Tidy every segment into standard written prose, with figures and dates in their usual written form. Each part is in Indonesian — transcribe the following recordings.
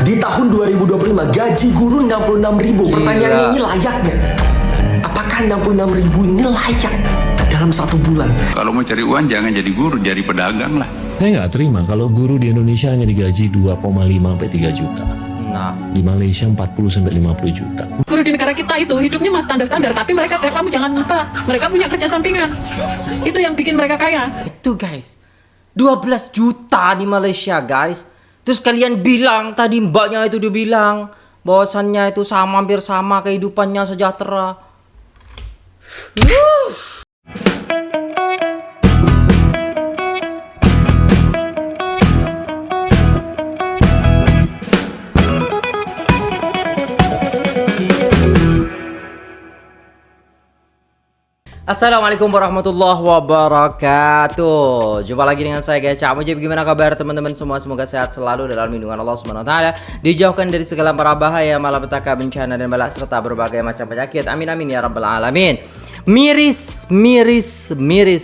Di tahun 2025 gaji guru 66.000. Pertanyaannya ini layak nggak? Apakah 66.000 ini layak dalam 1 bulan? Kalau mau cari uang jangan jadi guru, jadi pedagang lah. Saya nggak terima kalau guru di Indonesia hanya digaji 2,5 sampai 3 juta. Nah, Di Malaysia 40 sampai 50 juta. Guru di negara kita itu hidupnya mas standar-standar, tapi mereka, kamu jangan lupa, mereka punya kerja sampingan. Itu yang bikin mereka kaya. itu guys, 12 juta di Malaysia guys. Terus kalian bilang tadi mbaknya itu dia bilang bahwasannya itu sama, hampir sama kehidupannya, sejahtera. Assalamualaikum warahmatullahi wabarakatuh. Jumpa lagi dengan saya guys, Cak Mujib. Gimana kabar teman-teman semua? Semoga sehat selalu dalam lindungan Allah Subhanahu wa taala, dijauhkan dari segala mara bahaya, malapetaka, bencana dan bala serta berbagai macam penyakit. Amin amin ya rabbal alamin. Miris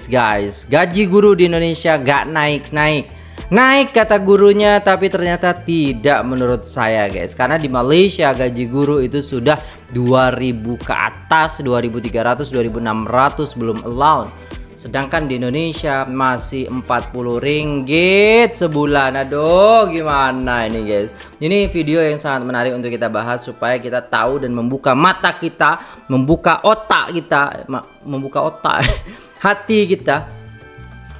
guys. Gaji guru di Indonesia gak naik-naik. Naik kata gurunya, tapi ternyata tidak menurut saya guys. Karena di Malaysia gaji guru itu sudah 2.000 ke atas, 2.300, 2.600 belum allowance. Sedangkan di Indonesia masih 40 ringgit sebulan. Aduh, gimana ini guys? Ini video yang sangat menarik untuk kita bahas supaya kita tahu dan membuka mata kita, membuka otak kita, hati kita.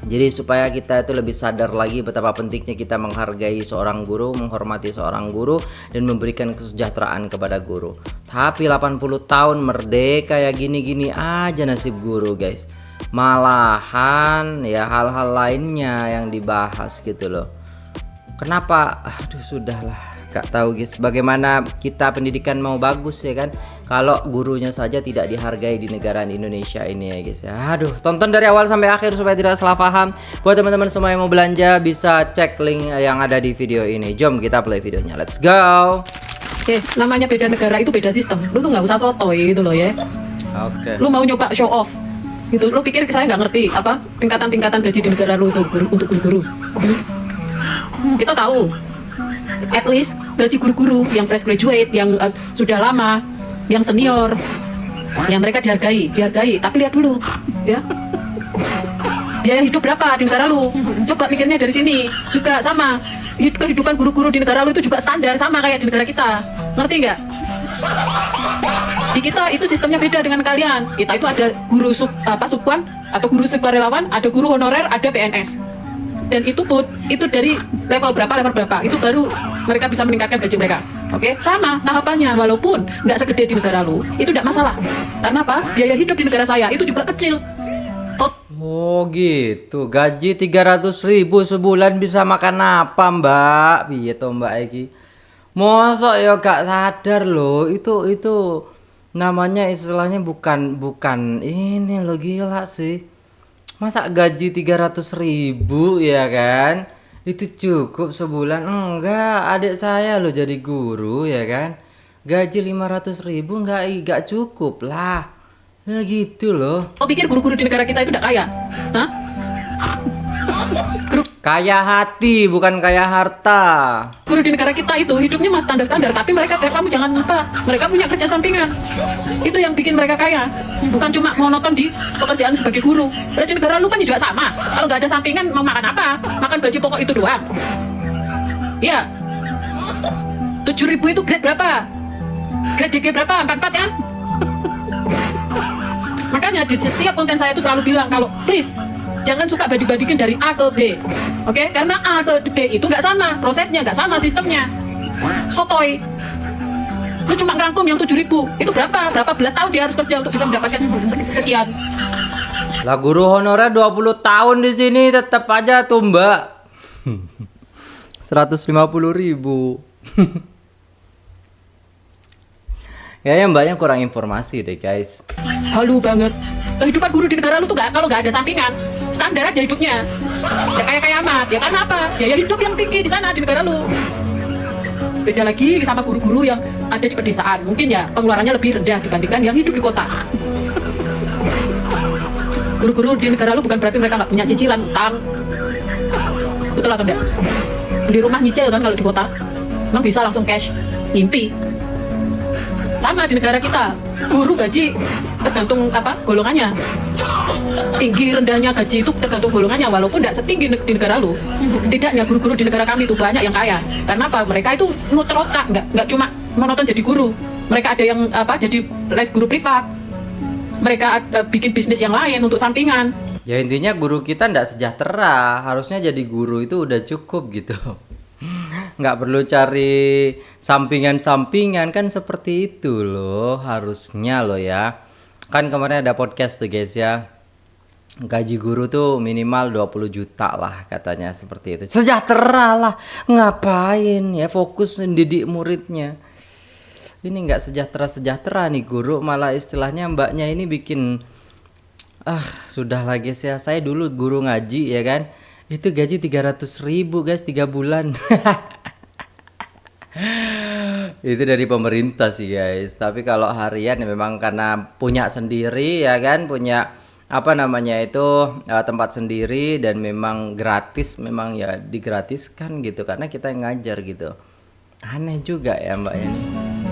Jadi supaya kita itu lebih sadar lagi betapa pentingnya kita menghargai seorang guru, menghormati seorang guru, dan memberikan kesejahteraan kepada guru. Tapi 80 tahun merdeka ya gini-gini aja nasib guru guys. Malahan ya hal-hal lainnya yang dibahas gitu loh. Kenapa? Aduh sudahlah, gak tahu guys. Bagaimana kita pendidikan mau bagus ya kan, kalau gurunya saja tidak dihargai di negara Indonesia ini ya guys ya. Aduh, tonton dari awal sampai akhir supaya tidak salah paham. Buat teman-teman semua yang mau belanja bisa cek link yang ada di video ini. Jom kita play videonya, let's go. Oke, namanya beda negara itu beda sistem. Lu tuh nggak usah sotoy gitu loh ya. Oke. Lu mau nyoba show off gitu, lu pikir saya nggak ngerti apa tingkatan-tingkatan gaji di negara lu itu untuk guru-guru. Kita tahu at least gaji guru-guru yang fresh graduate, yang sudah lama, yang senior, yang mereka dihargai. Tapi lihat dulu ya, biaya hidup berapa di negara lu. Coba mikirnya dari sini. Juga sama, kehidupan guru-guru di negara lu itu juga standar sama kayak di negara kita. Ngerti nggak? Di kita itu sistemnya beda dengan kalian. Kita itu ada guru subwan atau guru sukarelawan, ada guru honorer, ada PNS. Dan itu pun itu dari level berapa itu baru mereka bisa meningkatkan gaji mereka. Oke, sama tahapannya. Walaupun nggak segede di negara lu, itu tidak masalah. Karena apa? Biaya hidup di negara saya itu juga kecil. Oh gitu, gaji 300.000 sebulan bisa makan apa mbak? Piye toh mbak Eki? Mosok ya gak sadar loh, itu namanya istilahnya bukan ini lo, gila sih. Masa gaji 300.000 ya kan? Itu cukup sebulan? Enggak, adik saya lo jadi guru ya kan? Gaji 500.000 enggak cukup lah. Nah gitu loh. Kau pikir guru-guru di negara kita itu tidak kaya? Hah? Kaya hati bukan kaya harta. Guru di negara kita itu hidupnya mas standar-standar, tapi mereka, kamu jangan lupa, mereka punya kerja sampingan. Itu yang bikin mereka kaya. Bukan cuma monoton di pekerjaan sebagai guru. Di negara lu kan juga sama. Kalau nggak ada sampingan mau makan apa? Makan gaji pokok itu doang. Iya. 7.000 itu grade berapa? Grade DG berapa? 44 ya? Makanya di setiap konten saya itu selalu bilang kalau please jangan suka banding-bandingin dari A ke B. Oke? Karena A ke B itu nggak sama, prosesnya nggak sama, sistemnya. Sotoy. Lu cuma ngerangkum yang 7.000. Itu berapa? Berapa belas tahun dia harus kerja untuk bisa mendapatkan sekian. Lah guru honorer 20 tahun di sini tetap aja tuh mbak. 150.000. Kayaknya mbaknya kurang informasi deh guys. Halu banget. Kehidupan guru di negara lu tuh kalau nggak ada sampingan, standar aja hidupnya. Ya kayak amat. Ya karena apa? Biaya hidup yang tinggi di sana di negara lu. Beda lagi sama guru-guru yang ada di pedesaan. Mungkin ya pengeluarannya lebih rendah dibandingkan yang hidup di kota. Guru-guru di negara lu bukan berarti mereka nggak punya cicilan utang. Betul atau enggak? Beli rumah nyicil kan kalau di kota. Emang bisa langsung cash? Mimpi. Sama di negara kita, guru gaji tergantung golongannya. Tinggi rendahnya gaji itu tergantung golongannya, walaupun tidak setinggi di negara lu. Setidaknya guru-guru di negara kami itu banyak yang kaya. Karena apa? Mereka itu muter otak, nggak cuma monoton jadi guru. Mereka ada yang jadi les guru privat. Mereka bikin bisnis yang lain untuk sampingan. Ya intinya guru kita ndak sejahtera, harusnya jadi guru itu udah cukup gitu. Nggak perlu cari sampingan-sampingan, kan seperti itu loh harusnya loh ya. Kan kemarin ada podcast tuh guys ya, gaji guru tuh minimal 20 juta lah katanya, seperti itu. Sejahtera lah, ngapain ya, fokus mendidik muridnya. Ini nggak sejahtera nih guru, malah istilahnya mbaknya ini bikin sudah lah guys ya. Saya dulu guru ngaji ya kan, itu gaji 300.000 guys 3 bulan. Itu dari pemerintah sih guys. Tapi kalau harian ya memang karena punya sendiri ya kan, punya tempat sendiri dan memang gratis, memang ya digratiskan gitu karena kita yang ngajar gitu. Aneh juga ya mbaknya nih.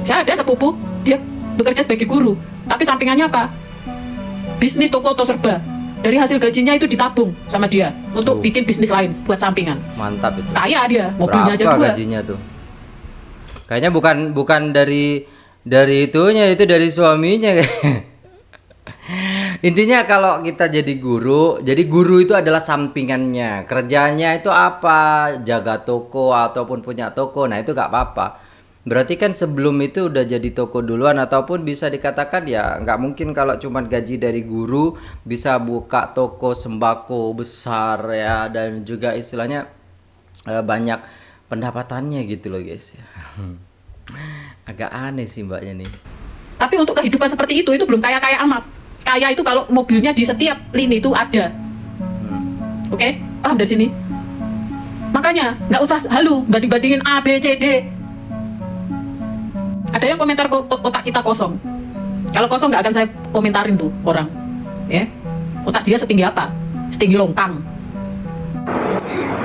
Saya ada sepupu, dia bekerja sebagai guru, tapi sampingannya apa? Bisnis toko serba. Dari hasil gajinya itu ditabung sama dia untuk bikin bisnis lain buat sampingan. Mantap itu. Kaya dia, mobilnya aja 2. Berapa gajinya tuh? Kayaknya bukan dari itunya, itu dari suaminya. Intinya kalau kita jadi guru itu adalah sampingannya. Kerjanya itu apa? Jaga toko ataupun punya toko. Nah itu gak apa-apa. Berarti kan sebelum itu udah jadi toko duluan, ataupun bisa dikatakan ya nggak mungkin kalau cuma gaji dari guru bisa buka toko sembako besar ya, dan juga istilahnya banyak pendapatannya gitu loh guys ya. Agak aneh sih mbaknya nih. Tapi untuk kehidupan seperti itu belum kaya-kaya amat. Kaya itu kalau mobilnya di setiap lini itu ada. Oke? Paham dari sini? Makanya nggak usah halu, nggak dibandingin A, B, C, D. Ada yang komentar otak kita kosong. Kalau kosong nggak akan saya komentarin tuh orang. Ya, otak dia setinggi apa? Setinggi longkang.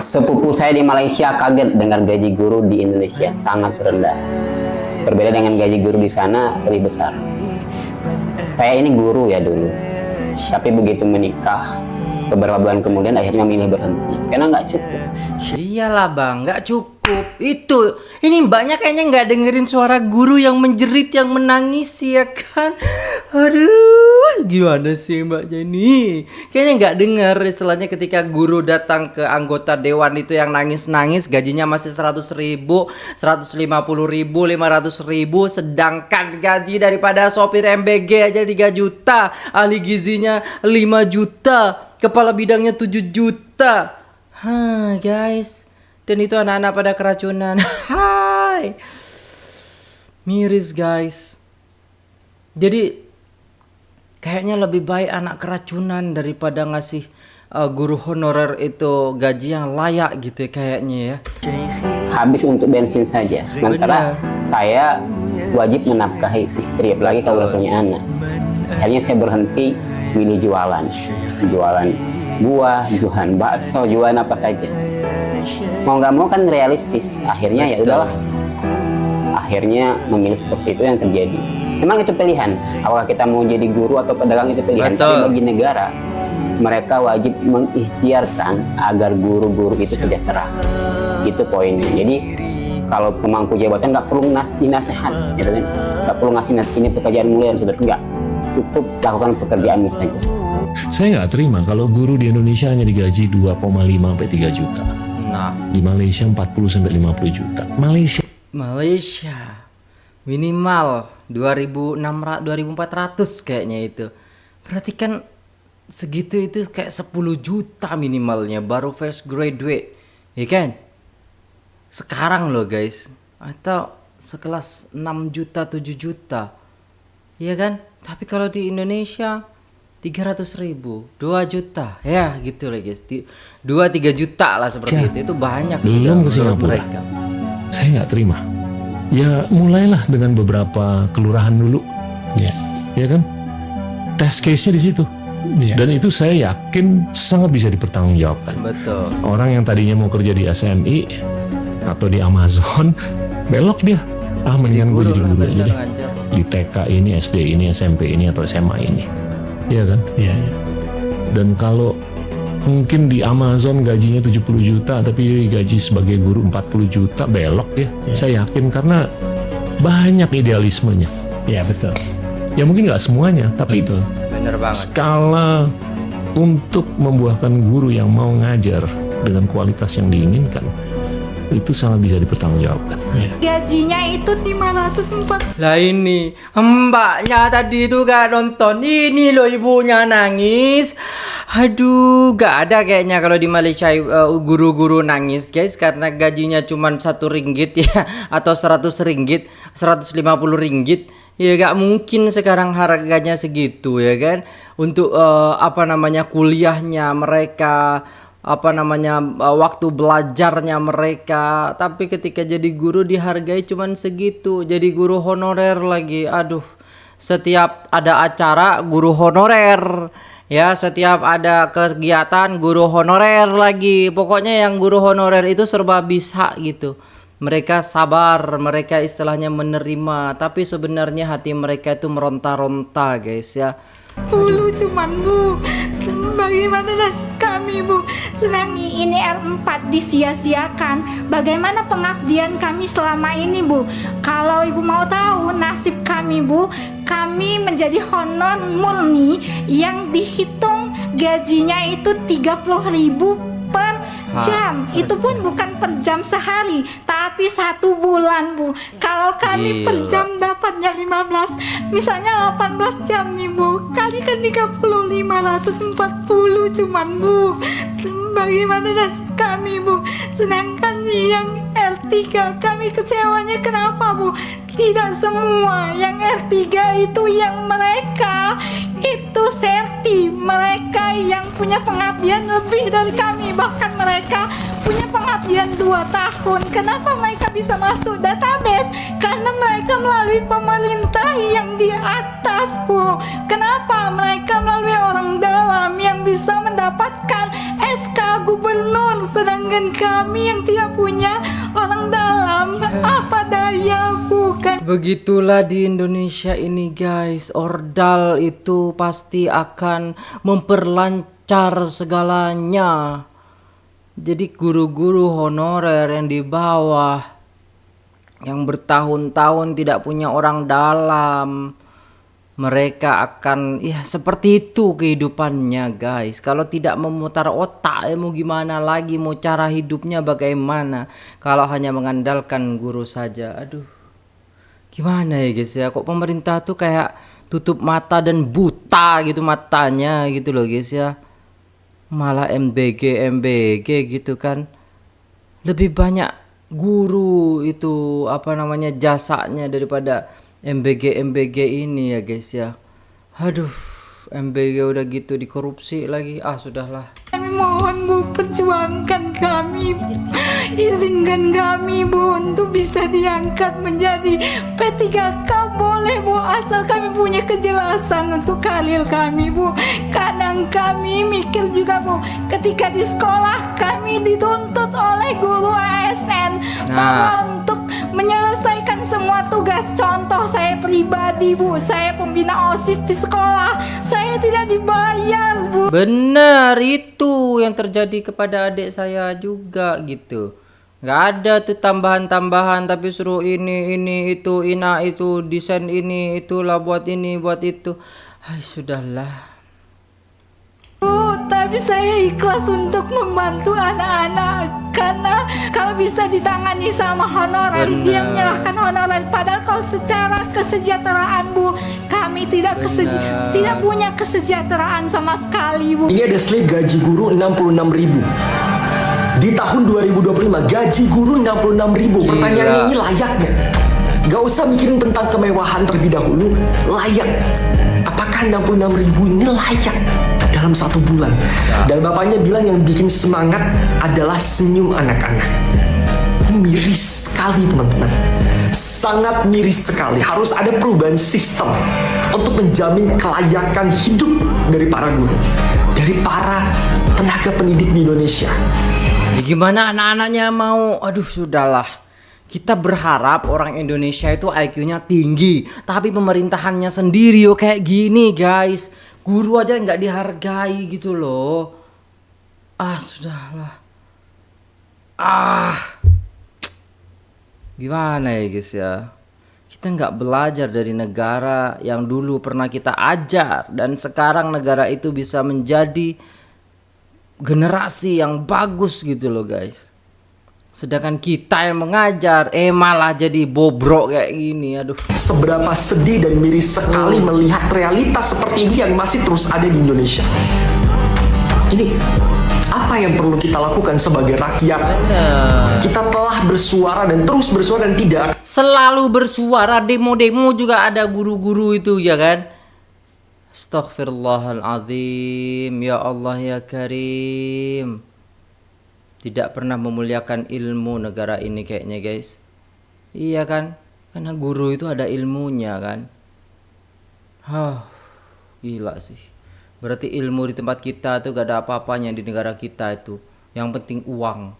Sepupu saya di Malaysia kaget dengar gaji guru di Indonesia sangat rendah. Berbeda dengan gaji guru di sana lebih besar. Saya ini guru ya dulu, tapi begitu menikah, beberapa bulan kemudian akhirnya memilih berhenti karena nggak cukup. Iyalah bang, nggak cukup. Ini banyak kayaknya nggak dengerin suara guru yang menjerit, yang menangis ya kan. Aduh, gimana sih mbaknya ini? Kayaknya nggak denger istilahnya ketika guru datang ke anggota dewan itu yang nangis-nangis, gajinya masih 100.000, 150.000, 500.000, sedangkan gaji daripada sopir MBG aja 3 juta, ahli gizinya 5 juta, kepala bidangnya 7 juta. Guys, dan itu anak-anak pada keracunan. Hai, miris guys. Jadi kayaknya lebih baik anak keracunan daripada ngasih guru honorer itu gaji yang layak gitu ya, kayaknya ya. Habis untuk bensin saja, sementara saya wajib menafkahi istri, apalagi kalau punya anak. Akhirnya saya berhenti, milih jualan buah, jualan bakso, jualan apa saja. Mau nggak mau kan realistis. Akhirnya ya udahlah. Akhirnya memilih seperti itu yang terjadi. Memang itu pilihan. Apakah kita mau jadi guru atau pedagang itu pilihan. Betul. Tapi bagi negara, mereka wajib mengikhtiarkan agar guru-guru itu sejahtera. Itu poinnya. Jadi kalau pemangku jabatan nggak perlu ngasih nasihat, gitu kan? Nggak perlu ngasih ini pekerjaan mulia, saudara, nggak. Cukup lakukan pekerjaanmu saja. Saya nggak terima kalau guru di Indonesia hanya digaji 2,5 sampai 3 juta. Nah, Di Malaysia 40 sampai 50 juta. Malaysia minimal 2.400 kayaknya itu. Berarti kan segitu itu kayak 10 juta minimalnya baru fresh graduate, ya kan? Sekarang loh guys, atau sekelas 6 juta 7 juta, ya kan? Tapi kalau di Indonesia 300.000, 2 juta, ya gitu lah guys, 2-3 juta lah seperti itu banyak belum ke sudah Singapura. mereka. Saya nggak terima. Ya mulailah dengan beberapa kelurahan dulu, ya kan? Test case-nya di situ. Dan itu saya yakin sangat bisa dipertanggungjawabkan. Betul. Orang yang tadinya mau kerja di SMI atau di Amazon belok dia. Mendingan gue jadi guru aja bener, deh. ngajar. Di TK ini, SD ini, SMP ini, atau SMA ini. Iya kan? Iya. Dan kalau mungkin di Amazon gajinya 70 juta tapi gaji sebagai guru 40 juta, belok ya. Saya yakin karena banyak idealismenya. Iya betul. Ya mungkin nggak semuanya, tapi Betul. Bener banget. skala untuk membuahkan guru yang mau ngajar dengan kualitas yang diinginkan itu sangat bisa dipertanggungjawabkan. Gajinya itu 504. Lah ini mbaknya tadi itu gak nonton. Ini loh ibunya nangis. Aduh, gak ada kayaknya kalau di Malaysia guru-guru nangis guys, karena gajinya cuma RM1 ya, atau RM100, RM150. Ya gak mungkin sekarang harganya segitu ya kan. Untuk kuliahnya mereka, waktu belajarnya mereka. Tapi ketika jadi guru dihargai cuman segitu. Jadi guru honorer lagi. Aduh, setiap ada acara guru honorer. Ya, setiap ada kegiatan guru honorer lagi. Pokoknya yang guru honorer itu serba bisa gitu. Mereka sabar, mereka istilahnya menerima. Tapi sebenarnya hati mereka itu meronta-ronta guys ya. Puluh cuman Bu. Bagaimana nasib kami Bu? Senangi ini R4 disia-siakan. Bagaimana pengabdian kami selama ini Bu? Kalau Ibu mau tahu nasib kami Bu, kami menjadi honor murni yang dihitung gajinya itu 30.000 per jam. Itu pun bukan per jam sehari, tapi 1 bulan Bu. Kalau kami per jam dapatnya 15, misalnya 18 jam nih Bu, kalikan 30, 540 cuman Bu. Bagaimana nasib kami Bu? Sedangkan yang R3 kami kecewanya kenapa Bu? Tidak semua yang R3 itu yang mereka itu serti, mereka yang punya pengabdian lebih dari kami, bahkan mereka punya pengabdian 2 tahun. Kenapa mereka bisa masuk database? Karena mereka melalui pemerintah yang di atas Bu. Kenapa mereka melalui orang dalam yang bisa mendapatkan SK gubernur, sedangkan kami yang tidak punya orang dalam, apa daya bukan? Begitulah di Indonesia ini guys. Ordal itu pasti akan memperlancar segalanya. Jadi guru-guru honorer yang di bawah, yang bertahun-tahun tidak punya orang dalam, mereka akan seperti itu kehidupannya guys. Kalau tidak memutar otak mau gimana lagi, mau cara hidupnya bagaimana kalau hanya mengandalkan guru saja. Aduh, gimana ya guys ya, kok pemerintah tuh kayak tutup mata dan buta gitu matanya gitu loh guys ya. Malah MBG gitu kan. Lebih banyak guru itu jasanya daripada MBG ini ya guys ya. Aduh, MBG udah gitu dikorupsi lagi. Sudahlah. Kami mohon Bu, perjuangkan kami, izinkan kami Bu untuk bisa diangkat menjadi P3K. Boleh Bu, asal kami punya kejelasan untuk karir kami Bu. Kadang kami mikir juga Bu, ketika di sekolah kami dituntut oleh guru ASN bahwa untuk menyelesaikan semua tugas. Contoh saya pribadi Bu, saya pembina OSIS di sekolah, saya tidak dibayar Bu. Benar, itu yang terjadi kepada adik saya juga gitu. Nggak ada tuh tambahan-tambahan, tapi suruh ini itu, itu desain ini itulah, buat ini buat itu. Sudahlah. Tapi saya ikhlas untuk membantu anak-anak, karena kalau bisa ditangani sama honorer, dia menyerahkan honorer. Padahal kalau secara kesejahteraan Bu, kami tidak punya kesejahteraan sama sekali Bu. Ini ada slip gaji guru 66.000. Di tahun 2025 gaji guru 66.000. Pertanyaannya, ini layak nggak? Gak usah mikirin tentang kemewahan terlebih dahulu. Layak. Apakah 66.000 ini layak dalam 1 bulan? Dan bapaknya bilang yang bikin semangat adalah senyum anak-anak. Ini miris sekali teman-teman. Sangat miris sekali. Harus ada perubahan sistem untuk menjamin kelayakan hidup dari para guru, dari para tenaga pendidik di Indonesia. Ya gimana anak-anaknya mau? Aduh, sudahlah. Kita berharap orang Indonesia itu IQ-nya tinggi, tapi pemerintahannya sendiri yo kayak gini guys. Guru aja nggak dihargai gitu loh. Ah sudahlah. Gimana ya guys ya? Kita nggak belajar dari negara yang dulu pernah kita ajar, dan sekarang negara itu bisa menjadi generasi yang bagus gitu loh guys. Sedangkan kita yang mengajar malah jadi bobrok kayak gini. Aduh. Seberapa sedih dan miris sekali melihat realitas seperti ini yang masih terus ada di Indonesia. Ini apa yang perlu kita lakukan sebagai rakyat? Kita telah bersuara dan terus bersuara dan tidak Selalu bersuara, demo-demo juga ada guru-guru itu ya kan. Astaghfirullahaladzim. Ya Allah ya Karim. Tidak pernah memuliakan ilmu negara ini kayaknya guys. Iya kan? Karena guru itu ada ilmunya kan. Gila sih. Berarti ilmu di tempat kita tuh gak ada apa-apanya di negara kita itu. Yang penting uang.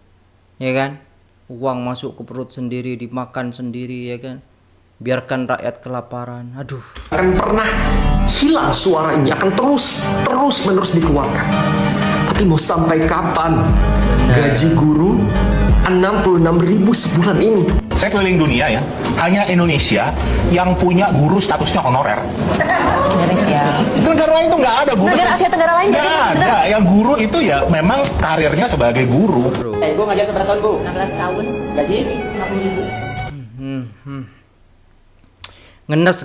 Ya kan? Uang masuk ke perut sendiri, dimakan sendiri ya kan. Biarkan rakyat kelaparan. Aduh. akan pernah hilang suara ini, akan terus menerus dikeluarkan. Tapi mau sampai kapan gaji guru 66.000 sebulan ini? Saya keliling dunia ya, hanya Indonesia yang punya guru statusnya honorer. Indonesia. Negara lain tuh nggak ada guru. Negara Asia Tenggara lain nggak ada. Yang guru itu ya memang karirnya sebagai guru. Ibu ngajar seberapa tahun, Bu? 16 tahun. Gaji? 50.000. Ngenes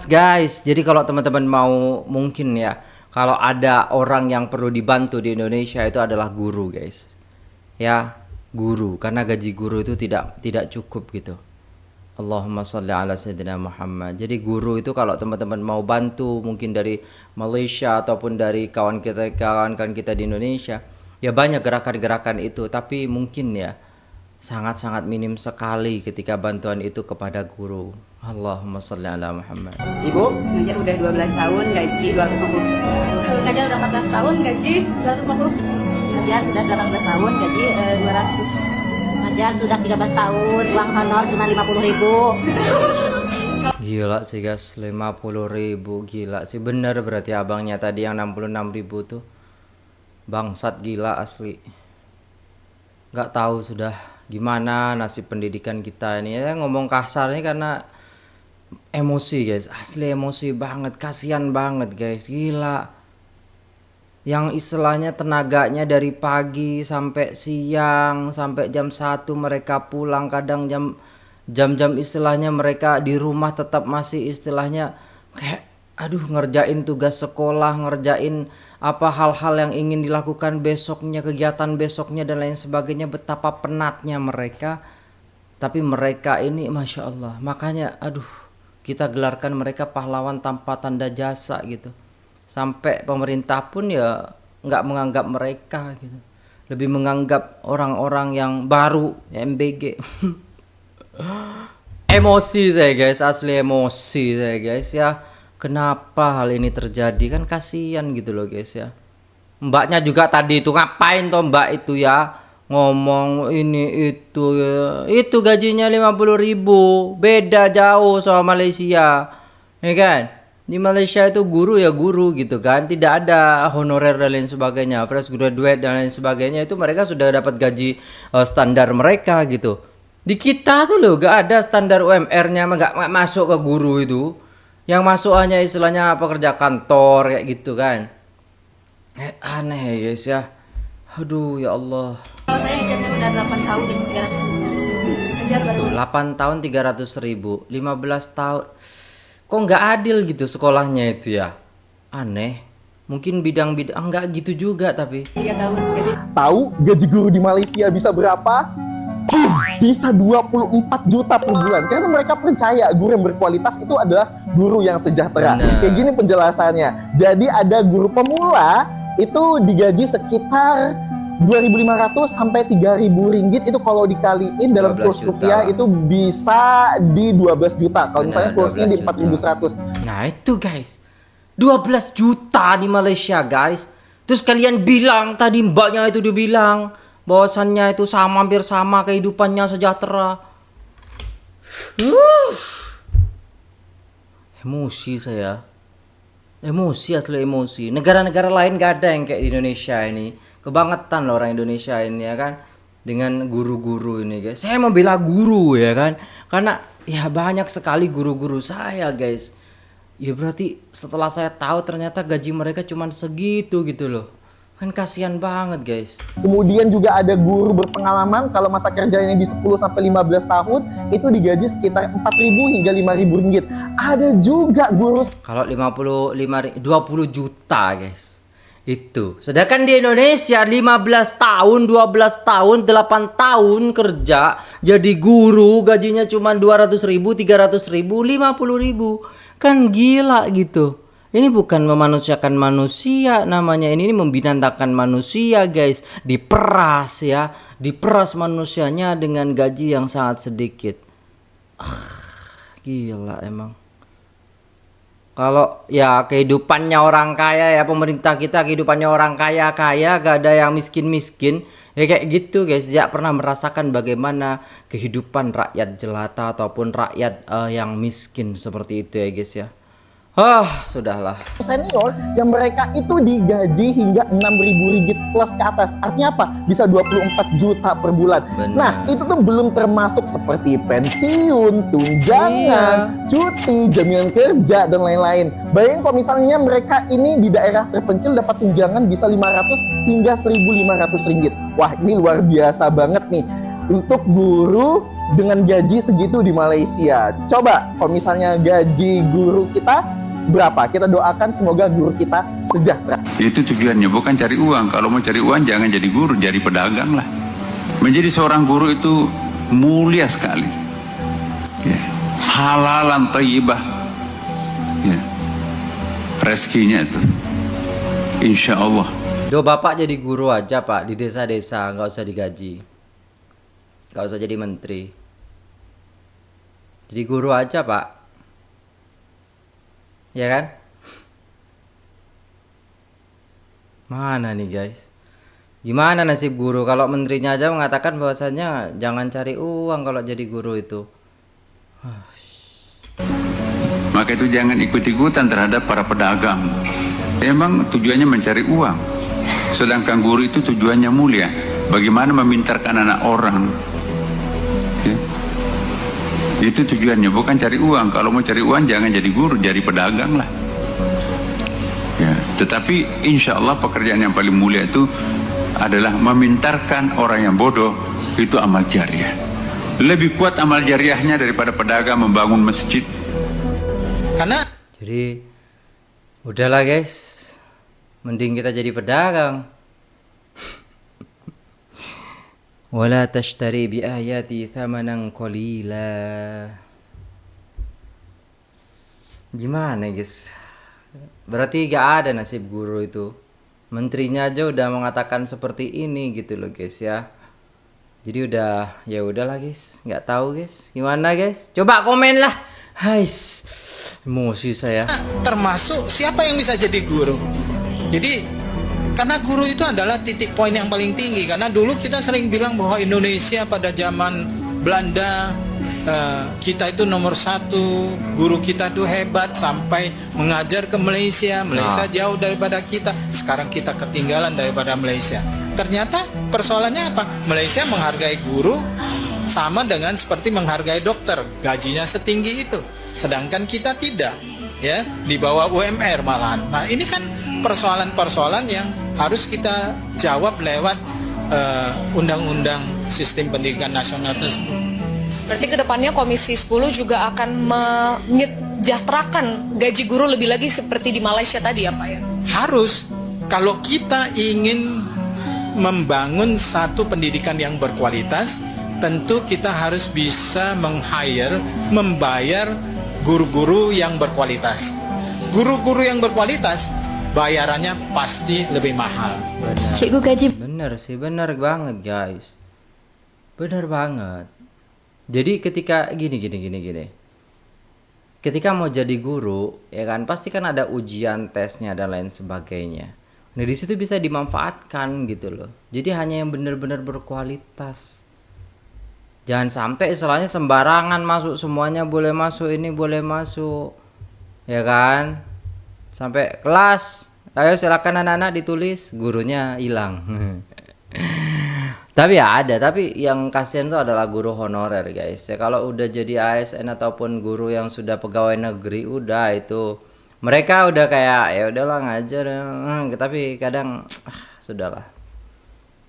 guys. Jadi kalau teman-teman mau, mungkin ya, kalau ada orang yang perlu dibantu di Indonesia itu adalah guru guys. Ya, guru, karena gaji guru itu tidak cukup gitu. Allahumma sholli ala sayyidina Muhammad. Jadi guru itu kalau teman-teman mau bantu mungkin dari Malaysia ataupun dari kawan kita di Indonesia, ya banyak gerakan-gerakan itu, tapi mungkin ya sangat-sangat minim sekali ketika bantuan itu kepada guru. Allahumma sholli ala Muhammad. Ibu? Ngajar udah 12 tahun, gaji 250. Ngajar udah 14 tahun, gaji 250. Usia sudah 18 tahun, gaji 200. Ngajar sudah 13 tahun, uang honor cuma 50.000. Gila sih guys, 50.000, gila sih. Bener berarti abangnya tadi yang 66.000 tuh bangsat, gila asli. Nggak tahu sudah gimana nasib pendidikan kita ini. Ya, ngomong kasar ini karena emosi guys, asli emosi banget, kasihan banget guys, gila. Yang istilahnya tenaganya dari pagi sampai siang, sampai jam 1 mereka pulang, kadang jam-jam istilahnya mereka di rumah tetap masih istilahnya kayak aduh ngerjain tugas sekolah, ngerjain apa hal-hal yang ingin dilakukan besoknya, kegiatan besoknya dan lain sebagainya. Betapa penatnya mereka, tapi mereka ini Masya Allah, makanya aduh kita gelarkan mereka pahlawan tanpa tanda jasa gitu. Sampai pemerintah pun ya nggak menganggap mereka gitu, lebih menganggap orang-orang yang baru MBG. Emosi saya guys, asli emosi saya guys ya. Kenapa hal ini terjadi, kan kasihan gitu loh guys ya. Mbaknya juga tadi itu ngapain toh mbak itu ya, ngomong ini itu ya. Itu gajinya 50.000, beda jauh sama Malaysia ya kan. Di Malaysia itu guru ya guru gitu kan, tidak ada honorer dan lain sebagainya, fresh graduate dan lain sebagainya, itu mereka sudah dapat gaji standar mereka gitu. Di kita tuh loh gak ada standar UMR-nya, gak masuk ke guru itu. Yang masuk hanya istilahnya pekerja kantor kayak gitu kan. Aneh guys ya. Aduh ya Allah. Kalau saya ngajarnya udah 8 tahun dan 300. Ngajar baru 8 tahun 300.000, 15 tahun. Kok nggak adil gitu sekolahnya itu ya? Aneh. Mungkin bidang-bidang nggak gitu juga tapi. 3 tahun. Gaji Tahu gaji guru di Malaysia bisa berapa? Bisa 24 juta per bulan. Karena mereka percaya guru yang berkualitas itu adalah guru yang sejahtera. Bener. Kayak gini penjelasannya. Jadi ada guru pemula itu digaji sekitar 2.500 sampai 3.000 ringgit, itu kalau dikaliin dalam 12 kurs juta. rupiah itu bisa di 12 juta. Kalau misalnya Bener, kursnya di 12 4.100. Nah itu guys, 12 juta di Malaysia guys. Terus kalian bilang tadi mbaknya itu dibilang bahwasannya itu sama, hampir sama kehidupannya, sejahtera. Emosi saya. Emosi, asli emosi. Negara-negara lain gak ada yang kayak di Indonesia ini. Kebangetan loh orang Indonesia ini ya kan. Dengan guru-guru ini guys. Saya membela guru ya kan. Karena ya banyak sekali guru-guru saya guys. Ya berarti setelah saya tahu ternyata gaji mereka cuma segitu gitu loh. Kan kasihan banget guys. Kemudian juga ada guru berpengalaman kalau masa kerjanya di 10 sampai 15 tahun itu digaji sekitar 4.000 hingga 5.000 ringgit. Ada juga guru Kalau 20 juta guys. Itu. Sedangkan di Indonesia 15 tahun, 12 tahun, 8 tahun kerja jadi guru gajinya cuma 200.000, 300.000, 50.000. Kan gila gitu. Ini bukan memanusiakan manusia namanya, ini membinasakan manusia guys. Diperas ya, diperas manusianya dengan gaji yang sangat sedikit. Gila emang. Kalau ya kehidupannya orang kaya ya, pemerintah kita kehidupannya orang kaya-kaya, gak ada yang miskin-miskin. Ya kayak gitu guys, tidak pernah merasakan bagaimana kehidupan rakyat jelata ataupun rakyat yang miskin seperti itu ya guys ya. Sudahlah. Senior yang mereka itu digaji hingga 6.000 ringgit plus ke atas. Artinya apa? Bisa 24 juta per bulan. Bener. Nah, itu tuh belum termasuk seperti pensiun, tunjangan, cuti, jaminan kerja, dan lain-lain. Bayangin kalau misalnya mereka ini di daerah terpencil dapat tunjangan bisa 500 hingga 1.500 ringgit. Wah, ini luar biasa banget nih. Untuk guru dengan gaji segitu di Malaysia. Coba kalau misalnya gaji guru kita berapa? Kita doakan semoga guru kita sejahtera. Itu tujuannya, bukan cari uang. Kalau mau cari uang jangan jadi guru, jadi pedagang lah. Menjadi seorang guru itu mulia sekali. Ya. Halalan thayyibah. Ya. Rezekinya itu. Insya Allah. Bapak jadi guru aja pak di desa-desa, nggak usah digaji, nggak usah jadi menteri. Jadi guru aja pak. Ya kan? Mana nih guys? Gimana nasib guru kalau menterinya aja mengatakan bahwasannya jangan cari uang kalau jadi guru itu. Maka itu jangan ikut-ikutan terhadap para pedagang. Emang tujuannya mencari uang. Sedangkan guru itu tujuannya mulia. Bagaimana memintarkan anak orang. Ya. Itu tujuannya, bukan cari uang. Kalau mau cari uang jangan jadi guru, jadi pedagang lah. Ya, tetapi insya Allah pekerjaan yang paling mulia itu adalah memintarkan orang yang bodoh. Itu amal jariah. Lebih kuat amal jariahnya daripada pedagang membangun masjid. Jadi udahlah guys, mending kita jadi pedagang. Wala tashtari bi ayati thamanan qalila. Gimana guys? Berarti gak ada nasib guru itu. Menterinya aja udah mengatakan seperti ini gitu loh guys ya. Jadi udah, ya udahlah guys, nggak tahu guys. Gimana guys? Coba komen lah. Hais, emosi saya. Termasuk siapa yang bisa jadi guru. Jadi karena guru itu adalah titik poin yang paling tinggi. Karena dulu kita sering bilang bahwa Indonesia pada zaman Belanda kita itu nomor 1, guru kita tuh hebat sampai mengajar ke Malaysia. Malaysia jauh daripada kita. Sekarang kita ketinggalan daripada Malaysia. Ternyata persoalannya apa? Malaysia menghargai guru sama dengan seperti menghargai dokter, gajinya setinggi itu. Sedangkan kita tidak, ya, di bawah UMR malahan. Nah, ini kan persoalan-persoalan yang harus kita jawab lewat undang-undang sistem pendidikan nasional tersebut. Berarti kedepannya Komisi 10 juga akan menyejahterakan gaji guru lebih lagi seperti di Malaysia tadi ya Pak ya? Harus. Kalau kita ingin membangun satu pendidikan yang berkualitas, tentu kita harus bisa membayar guru-guru yang berkualitas. Guru-guru yang berkualitas bayarannya pasti lebih mahal. Cikgu gaji. Bener sih, bener banget guys. Bener banget. Jadi ketika gini. Ketika mau jadi guru, ya kan pasti kan ada ujian, tesnya dan lain sebagainya. Nah di situ bisa dimanfaatkan gitu loh. Jadi hanya yang benar-benar berkualitas. Jangan sampai istilahnya sembarangan masuk, semuanya boleh masuk, ini boleh masuk, ya kan? Sampai kelas, ayo silakan anak-anak ditulis, gurunya hilang. Tapi ya ada, tapi yang kasihan tuh adalah guru honorer guys. Ya kalau udah jadi ASN ataupun guru yang sudah pegawai negeri, udah itu mereka udah kayak ya udahlah ngajar, tapi kadang sudahlah.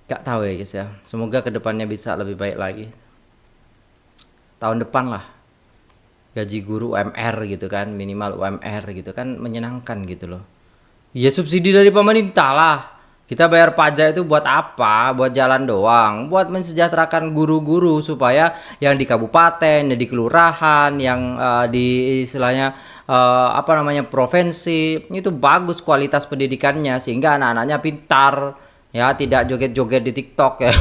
Gak tahu ya guys ya. Semoga kedepannya bisa lebih baik lagi. Tahun depan lah gaji guru UMR gitu kan, minimal UMR gitu kan, menyenangkan gitu loh. Ya subsidi dari pemerintah lah. Kita bayar pajak itu buat apa? Buat jalan doang, buat mensejahterakan guru-guru supaya yang di kabupaten, yang di kelurahan, yang di istilahnya provinsi itu bagus kualitas pendidikannya sehingga anak-anaknya pintar. Ya, tidak joget-joget di TikTok ya.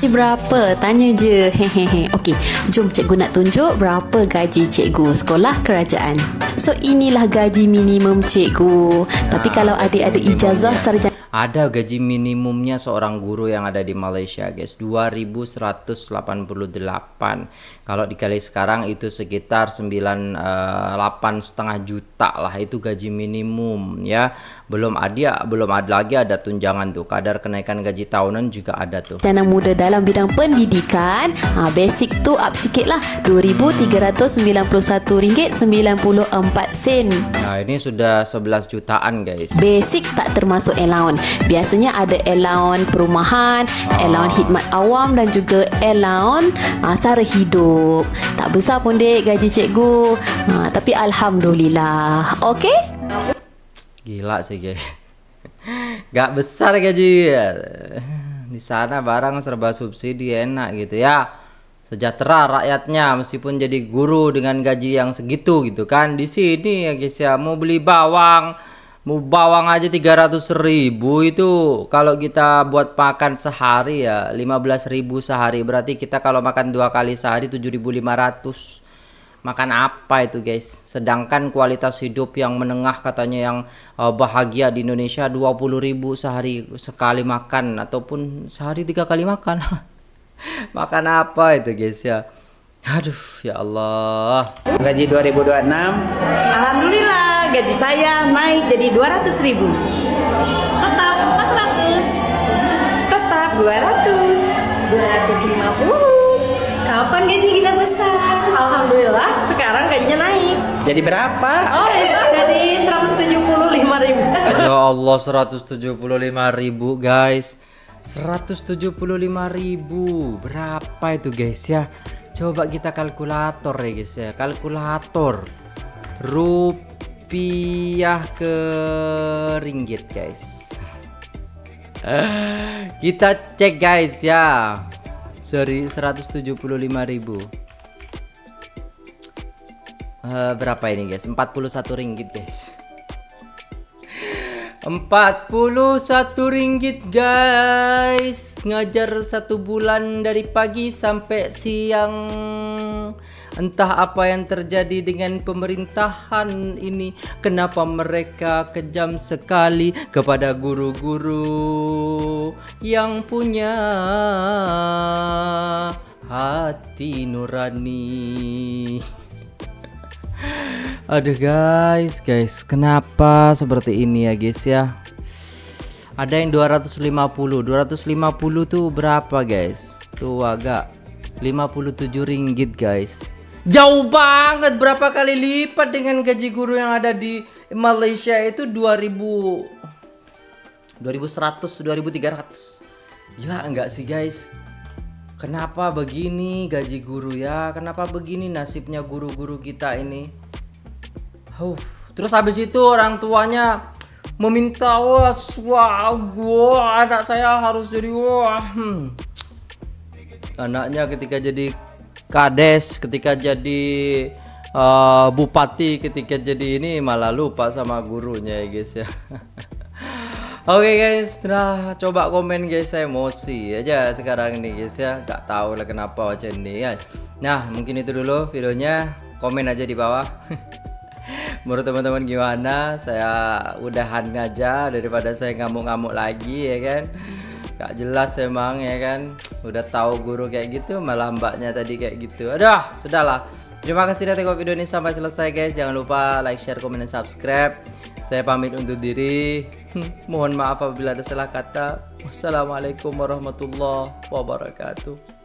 Berapa? Tanya je. Hehehe. Okey, jom cikgu nak tunjuk berapa gaji cikgu sekolah kerajaan. So inilah gaji minimum cikgu. Tapi kalau adik-adik ijazah sarjana, ada gaji minimumnya seorang guru yang ada di Malaysia guys, 2.188. Kalau dikali sekarang itu sekitar 8,5 juta lah, itu gaji minimum ya. Belum ada lagi ada tunjangan tuh, kadar kenaikan gaji tahunan juga ada tuh. sarjana muda dalam bidang pendidikan, basic tu up sikit lah, RM2,391.94. Nah ini sudah 11 jutaan guys. Basic tak termasuk allowance. Biasanya ada allowance perumahan, allowance khidmat awam dan juga allowance sara hidup. Tak besar pun dek gaji cikgu, tapi alhamdulillah. Okey? Gila sih guys. Gak besar gaji. Di sana barang serba subsidi, enak gitu ya. Sejahtera rakyatnya meskipun jadi guru dengan gaji yang segitu gitu kan. Di sini ya guys ya, mau beli bawang aja 300.000 itu kalau kita buat makan sehari ya 15.000 sehari, berarti kita kalau makan 2 kali sehari 7.500. Makan apa itu guys? Sedangkan kualitas hidup yang menengah katanya yang bahagia di Indonesia 20.000 sehari sekali makan, ataupun sehari 3 kali makan. Makan apa itu guys ya? Aduh ya Allah. Gaji 2026, alhamdulillah gaji saya naik jadi 200.000. Tetap 400. Tetap 250. Kapan gaji kita besar? Alhamdulillah sekarang gajinya naik. Jadi berapa? Oh, jadi 175.000. Ya Allah, 175.000 guys. 175.000 berapa itu guys ya? Coba kita kalkulator ya guys ya. Kalkulator rupiah ke ringgit guys. Kita cek guys ya. 175.000 berapa ini guys? 41 ringgit guys. 41 ringgit guys. Ngajar 1 bulan dari pagi sampai siang. Entah apa yang terjadi dengan pemerintahan ini. Kenapa mereka kejam sekali kepada guru-guru yang punya hati nurani. Aduh guys, kenapa seperti ini ya guys ya? Ada yang 250 tuh berapa guys? Tuh agak 57 ringgit guys. Jauh banget, berapa kali lipat dengan gaji guru yang ada di Malaysia itu 2100, 2300. Gila enggak sih guys? Kenapa begini gaji guru ya? Kenapa begini nasibnya guru-guru kita ini? Terus habis itu orang tuanya meminta, anak saya harus jadi anaknya ketika jadi kades, ketika jadi bupati, ketika jadi ini malah lupa sama gurunya ya guys ya. Oke guys, nah coba komen guys, saya emosi aja sekarang ini guys ya, gak tahu lah kenapa macam ini ya. Nah mungkin itu dulu videonya, komen aja di bawah. Menurut teman-teman gimana? Saya udahan aja daripada saya ngamuk-ngamuk lagi ya kan. Gak jelas emang ya kan. Udah tahu guru kayak gitu, malah mbaknya tadi kayak gitu. Aduh, sudahlah. Terima kasih udah tengok video ini sampai selesai guys. Jangan lupa like, share, komen, dan subscribe. Saya pamit undur diri. Mohon maaf apabila ada salah kata. Wassalamualaikum warahmatullahi wabarakatuh.